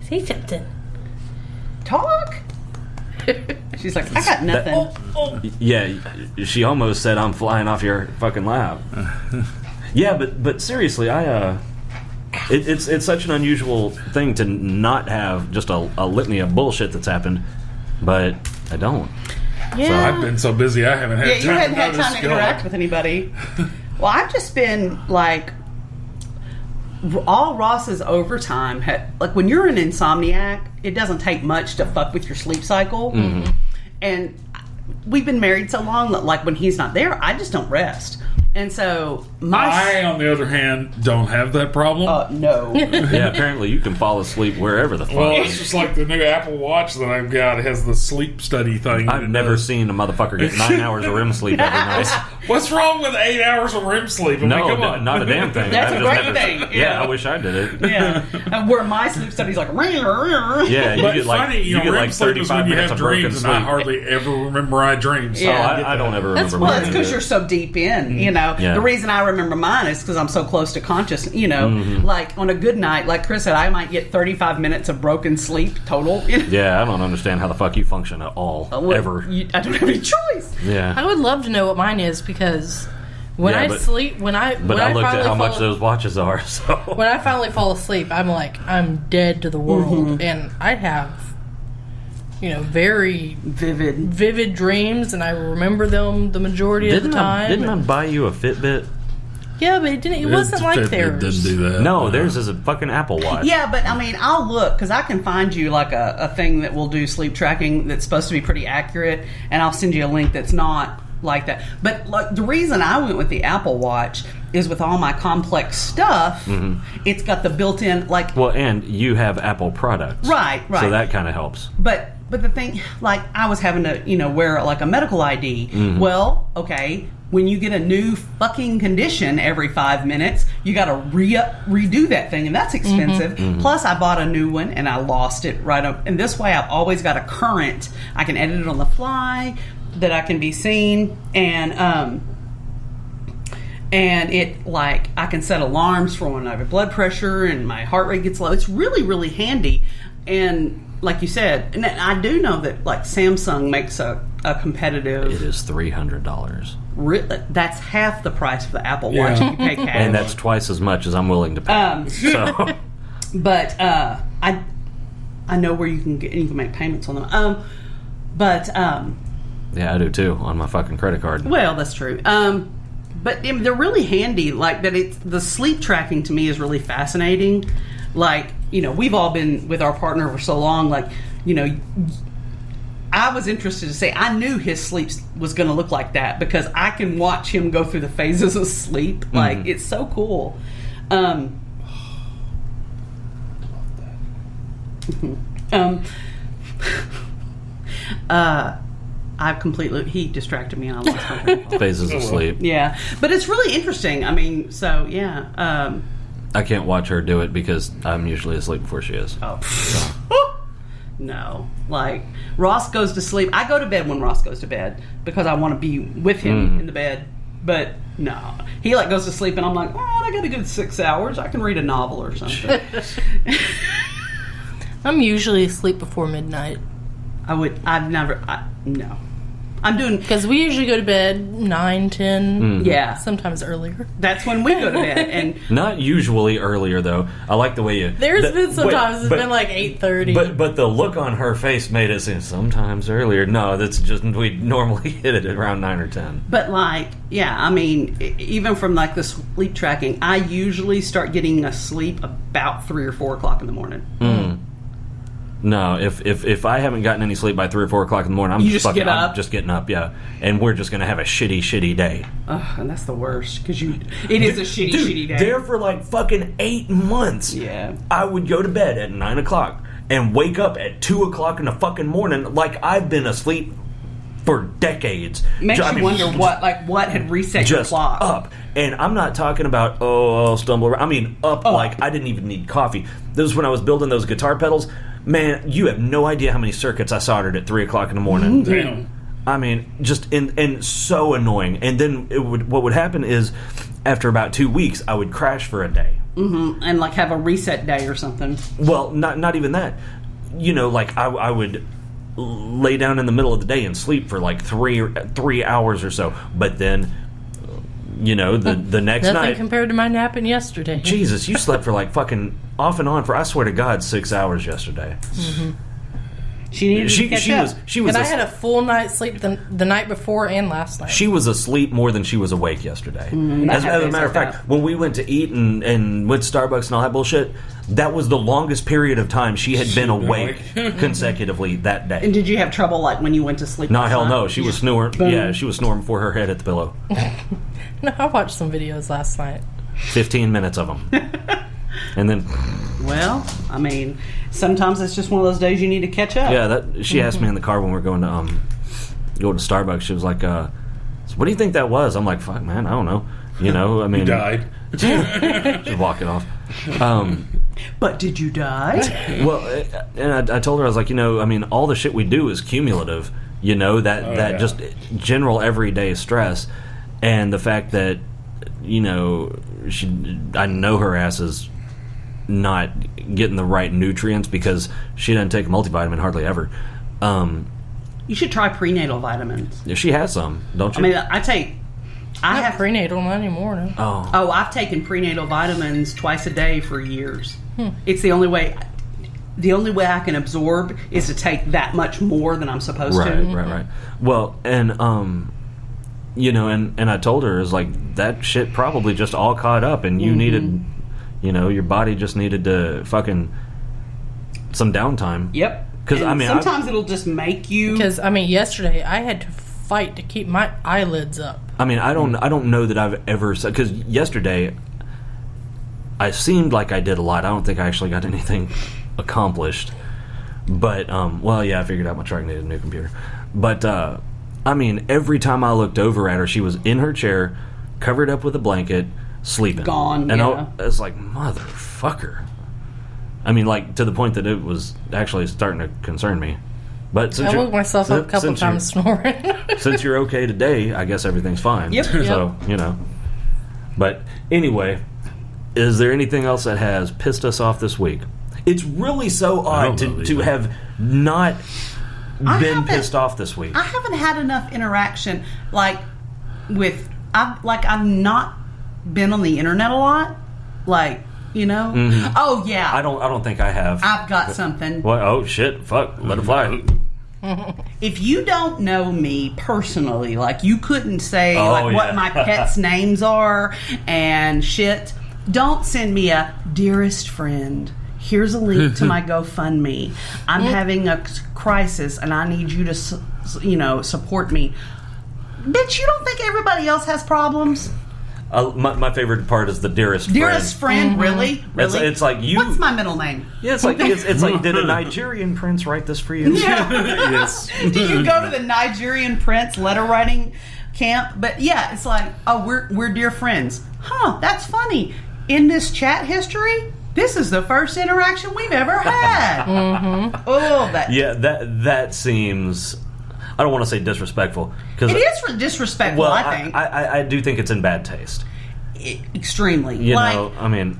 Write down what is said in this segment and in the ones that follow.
Say something. Talk. She's like, I got nothing. Yeah, she almost said I'm flying off your fucking lap. Yeah, but seriously, it's such an unusual thing to not have just a litany of bullshit that's happened, but I don't. Yeah. So I've been so busy I haven't had time. You hadn't had time to interact with anybody. Well, I've just been like, all Ross's overtime like when you're an insomniac, it doesn't take much to fuck with your sleep cycle. Mm-hmm. And we've been married so long that like when he's not there, I just don't rest. And so I, on the other hand, don't have that problem. No. Yeah, apparently you can fall asleep wherever the fuck. Well, it's just like the new Apple Watch that I've got. It has the sleep study thing. I've never seen a motherfucker get 9 hours of REM sleep every night. What's wrong with 8 hours of REM sleep? No, not a damn thing. That's a great thing. Yeah, I wish I did it. Yeah. Where my sleep study's like... Yeah, you get like, funny, you get REM like 35 minutes of broken dreams, sleep. And I hardly ever remember I dream. So Yeah. I don't ever remember. Well, it's because you're so deep in, you know. Yeah. The reason I remember mine is because I'm so close to conscious, you know. Mm-hmm. Like, on a good night, like Chris said, I might get 35 minutes of broken sleep total. You know? Yeah, I don't understand how the fuck you function at all, ever. I don't have any choice. Yeah. I would love to know what mine is because... When I sleep, when I looked at how much those watches are. So when I finally fall asleep, I'm like, I'm dead to the world, and I have, very vivid dreams, and I remember them the majority of the time. Didn't I buy you a Fitbit? Yeah, but it wasn't like theirs. Didn't do that. No, theirs is a fucking Apple Watch. Yeah, but I mean, I'll look because I can find you like a thing that will do sleep tracking that's supposed to be pretty accurate, and I'll send you a link that's not like that. But like the reason I went with the Apple Watch is with all my complex stuff, it's got the built-in like. Well, and you have Apple products, right? So that kind of helps. But the thing, like, I was having to wear like a medical ID. Mm-hmm. Well, okay. When you get a new fucking condition every 5 minutes, you got to redo that thing, and that's expensive. Mm-hmm. Plus, I bought a new one, and I lost it right up. And this way, I've always got a current. I can edit it on the fly, that I can be seen, and it, like, I can set alarms for when I have blood pressure and my heart rate gets low. It's really, really handy. And like you said, and I do know that, like, Samsung makes a competitive... It is $300. That's half the price for the Apple Watch if you pay cash. And that's twice as much as I'm willing to pay. But I know where you can make payments on them. Yeah, I do too, on my fucking credit card. Well, that's true. But they're really handy. Like that, the sleep tracking to me is really fascinating. Like, we've all been with our partner for so long. Like, I was interested to say I knew his sleep was going to look like that because I can watch him go through the phases of sleep. Like, it's so cool. He distracted me and I lost my train of thought. Phases of sleep. Yeah. But it's really interesting. I mean, so, yeah. I can't watch her do it because I'm usually asleep before she is. Oh. So. No. Like, Ross goes to sleep. I go to bed when Ross goes to bed because I want to be with him in the bed. But, no. He, like, goes to sleep and I'm like, I got a good 6 hours. I can read a novel or something. I'm usually asleep before midnight. No. I'm doing... Because we usually go to bed 9, 10. Yeah. Sometimes earlier. That's when we go to bed. And not usually earlier, though. I like the way you... There's been sometimes it's been like 8:30. But the look on her face made it seem sometimes earlier. No, that's just... We normally hit it at around 9 or 10. But, like, yeah, I mean, even from, like, the sleep tracking, I usually start getting asleep about 3 or 4 o'clock in the morning. No, if I haven't gotten any sleep by 3 or 4 o'clock in the morning, I'm just getting up, yeah. And we're just going to have a shitty day. And that's the worst, because it is a shitty day. There for like fucking 8 months. Yeah. I would go to bed at 9 o'clock and wake up at 2 o'clock in the fucking morning like I've been asleep for decades. Makes you wonder what had reset your clock. Up. And I'm not talking about, I'll stumble around. I mean, up like I didn't even need coffee. This was when I was building those guitar pedals. Man, you have no idea how many circuits I soldered at 3 o'clock in the morning. Damn. I mean, just and so annoying. And then what would happen is, after about 2 weeks, I would crash for a day. and like have a reset day or something. Well, not even that. You know, like I would lay down in the middle of the day and sleep for like 3 hours or so, but then, you know, the next Nothing night compared to my napping yesterday. Jesus, you slept for like fucking off and on for, I swear to God, 6 hours yesterday. She needed to catch up. She was and I had a full night's sleep the night before and last night. She was asleep more than she was awake yesterday. As a matter of fact, when we went to eat and went to Starbucks and all that bullshit, that was the longest period of time she had been awake consecutively that day. And did you have trouble like when you went to sleep? No, hell no. She was snoring. Boom. Yeah, she was snoring before her head hit the pillow. No, I watched some videos last night. 15 minutes of them. And then... Well, I mean, sometimes it's just one of those days you need to catch up. Yeah, she asked me in the car when we were going to Starbucks. She was like, "So what do you think that was?" I'm like, "Fuck, man, I don't know." You know, I mean, You died. Just walking off. But did you die? Well, and I told her, I was like, you know, I mean, all the shit we do is cumulative. You know, that just general everyday stress, and the fact that, you know, I know her ass is not getting the right nutrients because she doesn't take a multivitamin hardly ever. You should try prenatal vitamins. She has some, don't you? I mean, I have prenatal, not anymore. No. Oh, I've taken prenatal vitamins twice a day for years. It's the only way. The only way I can absorb is to take that much more than I'm supposed to. Right. Well, and you know, and I told her, is like, that shit probably just all caught up, and you needed, you know, your body just needed to fucking some downtime. Yep. Because I mean, sometimes it'll just make you. Because I mean, yesterday I had to fight to keep my eyelids up. I mean, I don't know that I've ever said, because yesterday I seemed like I did a lot. I don't think I actually got anything accomplished. But well, yeah, I figured out my truck needed a new computer. But I mean, every time I looked over at her, she was in her chair, covered up with a blanket, sleeping, gone. And yeah. I was like, motherfucker. I mean, like, to the point that it was actually starting to concern me. But since I woke myself up a couple times snoring. Since you're okay today, I guess everything's fine. Yep. So, you know. But anyway, is there anything else that has pissed us off this week? It's really so odd to have not been pissed off this week. I haven't had enough interaction, like, with... I've not been on the internet a lot. Like... You know? Mm-hmm. Oh, yeah. I don't think I have. I've got something. What? Oh, shit. Fuck. Let it fly. If you don't know me personally, like, you couldn't say what my pets' names are and shit, don't send me a dearest friend. Here's a link to my GoFundMe. I'm having a crisis and I need you to, support me. Bitch, you don't think everybody else has problems? My favorite part is the dearest friend. Really? It's like you. What's my middle name? Yeah, it's like did a Nigerian prince write this for you? Yeah. Yes. Did you go to the Nigerian prince letter writing camp? But yeah, it's like, oh, we're dear friends. Huh? That's funny. In this chat history, this is the first interaction we've ever had. Oh, that seems. I don't want to say disrespectful, because it is disrespectful. Well, I think I do think it's in bad taste. Extremely. You know, I mean,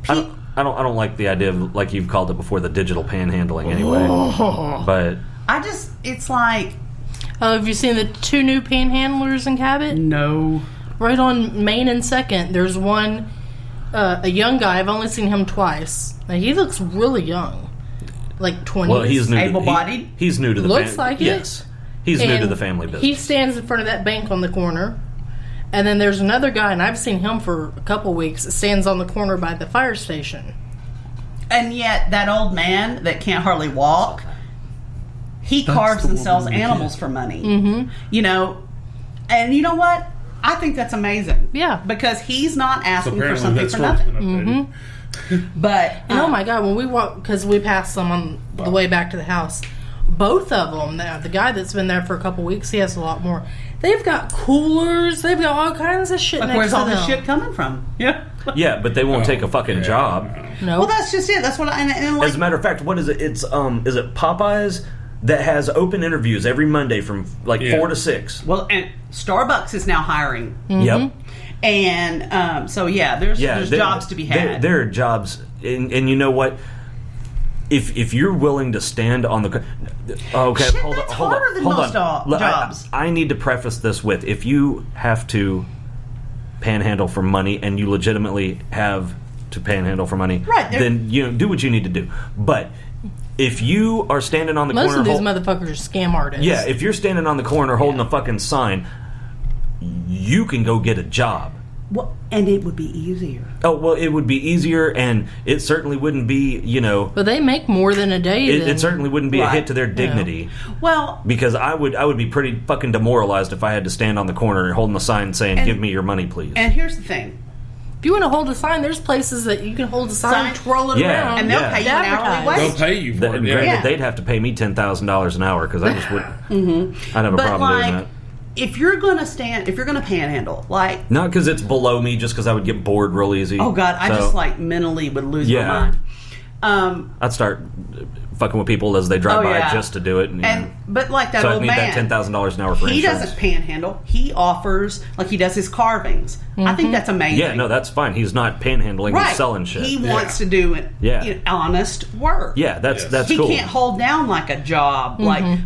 I don't like the idea of, like you've called it before, the digital panhandling anyway. But it's like. Have you seen the 2 new panhandlers in Cabot? No. Right on Main and 2nd, there's one, a young guy. I've only seen him twice. He looks really young. Like 20s. Well, he's new. Able-bodied? He's new to the Looks like it. Yes. He's new to the family business. He stands in front of that bank on the corner. And then there's another guy, and I've seen him for a couple weeks, stands on the corner by the fire station. And yet, that old man that can't hardly walk, he carves and sells animals for money. Mm-hmm. You know, and you know what? I think that's amazing. Yeah. Because he's not asking for something for nothing. Mm-hmm. But oh my God, when we walk, because we passed them on the way back to the house, both of them, the guy that's been there for a couple weeks, he has a lot more. They've got coolers, they've got all kinds of shit. Like, where's all this shit coming from? Yeah. Yeah, but they won't take a fucking job. No. Well, that's just it. That's what and like, as a matter of fact, what is it? It's is it Popeyes that has open interviews every Monday from 4 to 6? Well, and Starbucks is now hiring. Mm-hmm. Yep. And so there's jobs to be had. There are jobs, and you know what? If you're willing to stand on the okay, Shit, hold that's on, hold harder on, than hold most on. jobs. I need to preface this with: if you have to panhandle for money, and you legitimately have to panhandle for money, right, then do what you need to do. But if you are standing on the corner, most of these motherfuckers are scam artists. Yeah, if you're standing on the corner holding a fucking sign, you can go get a job. Well, and it would be easier. Oh, well, it would be easier, and it certainly wouldn't be, But they make more than a day. It certainly wouldn't be a hit to their dignity. Well, because I would be pretty fucking demoralized if I had to stand on the corner holding a sign saying, "Give me your money, please." And here's the thing. If you want to hold a sign, there's places that you can hold a sign, twirl it around, and they'll pay you an hourly wage. They'll pay you for it. Granted, they'd have to pay me $10,000 an hour because I just would. I'd have a problem doing that. If you're going to panhandle, like... Not because it's below me, just because I would get bored real easy. Oh, God, I just, mentally would lose my mind. I'd start fucking with people as they drive by just to do it. But like that so old man... So I need that $10,000 an hour for insurance. He doesn't panhandle. He offers, he does his carvings. I think that's amazing. Yeah, no, that's fine. He's not panhandling. He's selling shit. He wants to do honest work. Yeah, that's he cool. He can't hold down like a job,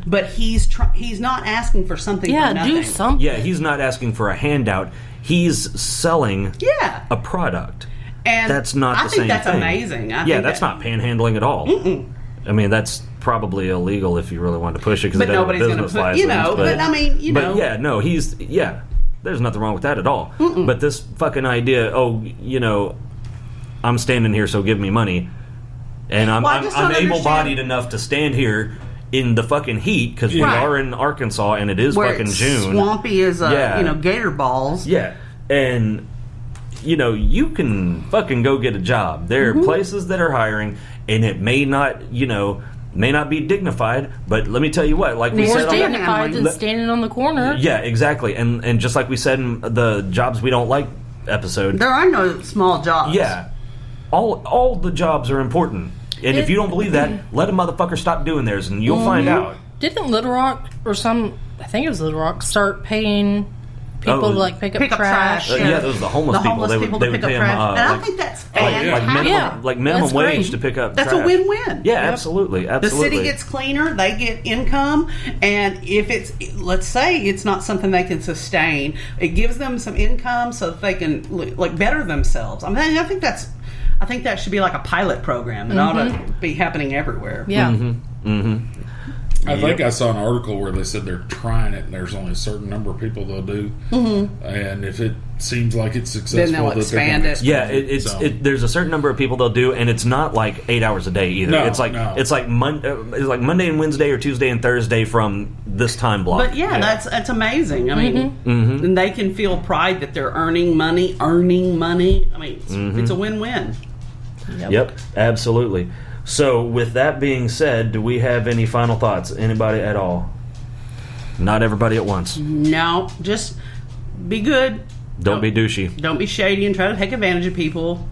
but he's not asking for something for nothing. do something. Yeah, he's not asking for a handout. He's selling a product. And that's not the same thing. I think that's amazing. That's not panhandling at all. I mean, that's probably illegal if you really wanted to push it because it doesn't have a business license. But I mean, But yeah, no, there's nothing wrong with that at all. But this fucking idea, I'm standing here, so give me money, and I'm able-bodied enough to stand here in the fucking heat because we are in Arkansas and it is where fucking it's June, swampy as gator balls. Yeah, and you can fucking go get a job. There are places that are hiring, and it may not be dignified, but let me tell you what, like we said, more dignified than standing on the corner. Yeah, exactly, and just like we said in the jobs we don't like episode, there are no small jobs. Yeah, all the jobs are important, and if you don't believe that, let a motherfucker stop doing theirs, and you'll find out. Didn't Little Rock I think it was Little Rock, start paying people to pick up trash? Those are the homeless people. They would pay them. And I think that's fantastic. minimum wage to pick up. That's trash. a win-win. Yeah, absolutely. The city gets cleaner. They get income, and if let's say it's not something they can sustain, it gives them some income so that they can better themselves. I mean, I think that should be like a pilot program, and ought to be happening everywhere. Yeah. I think I saw an article where they said they're trying it, and there's only a certain number of people they'll do, and if it seems like it's successful, then they'll expand it. Yeah, there's a certain number of people they'll do, and it's not like 8 hours a day either. No, it's like Monday and Wednesday or Tuesday and Thursday from this time block. But that's amazing. I mean, and they can feel pride that they're earning money. I mean, it's a win-win. Yep, absolutely. So, with that being said, do we have any final thoughts? Anybody at all? Not everybody at once. No, just be good. Don't be douchey. Don't be shady and try to take advantage of people.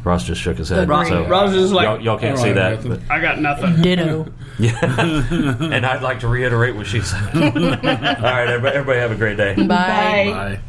Ross just shook his head. So Ross is like, y'all can't see that. But. I got nothing. Ditto. Yeah. And I'd like to reiterate what she said. All right, everybody have a great day. Bye. Bye.